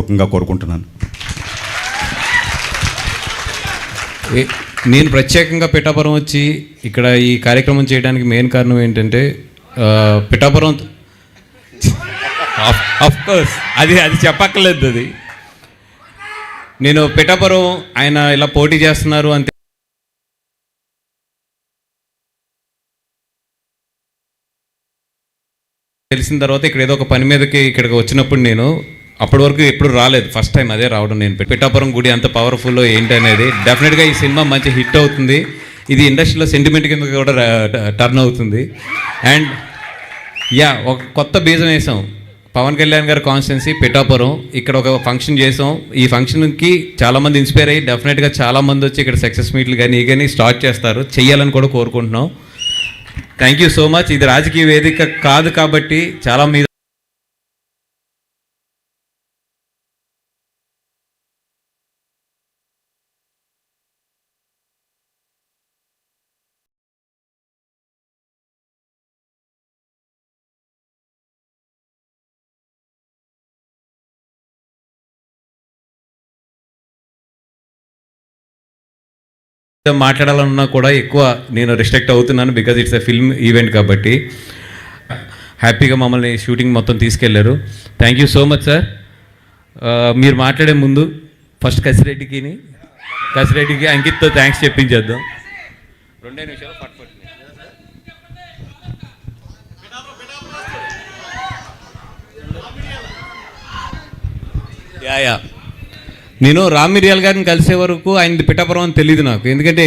హృదయపూర్వకంగా కోరుకుంటున్నాను. నేను ప్రత్యేకంగా పిఠాపురం వచ్చి ఇక్కడ ఈ కార్యక్రమం చేయడానికి మెయిన్ కారణం ఏంటంటే పిఠాపురం కోర్స్ అది చెప్పక్కర్లేదు. అది నేను పిఠాపురం ఆయన ఇలా పోటీ చేస్తున్నారు అని తెలిసిన తర్వాత ఇక్కడ ఏదో ఒక పని మీదకి ఇక్కడికి వచ్చినప్పుడు నేను అప్పటి వరకు ఎప్పుడు రాలేదు, ఫస్ట్ టైం అదే రావడం. నేను పిఠాపురం గుడి అంత పవర్ఫుల్ ఏంటి అనేది డెఫినెట్గా ఈ సినిమా మంచి హిట్ అవుతుంది. ఇది ఇండస్ట్రీలో సెంటిమెంట్ కింద కూడా టర్న్ అవుతుంది. అండ్ ఒక కొత్త బీజం వేసాం. పవన్ కళ్యాణ్ గారి కాన్స్టిట్యున్సీ పిఠాపురం, ఇక్కడ ఒక ఫంక్షన్ చేసాం. ఈ ఫంక్షన్కి చాలామంది ఇన్స్పైర్ అయ్యి డెఫినెట్గా చాలామంది వచ్చి ఇక్కడ సక్సెస్ మీట్లు కానీ స్టార్ట్ చేస్తారు, చెయ్యాలని కూడా కోరుకుంటున్నాం. Thank you so much. ఇది రాజకీయ వేదిక కాదు కాబట్టి చాలా మీద మాట్లాడాలన్నా కూడా ఎక్కువ నేను రిస్ట్రిక్ట్ అవుతున్నాను, because it's a film event కాబట్టి. హ్యాపీగా మమ్మల్ని షూటింగ్ మొత్తం తీసుకెళ్లారు. Thank you so much sir. మీరు మాట్లాడే ముందు ఫస్ట్ కసిరెడ్డికి అంకిత్తో థ్యాంక్స్ చెప్పించేద్దాం. 2 నిమిషాలు పట్టుపట్టు. నేను రామ్ మిరియాల్ గారిని కలిసే వరకు ఆయనది పిఠాపురం అని తెలియదు నాకు, ఎందుకంటే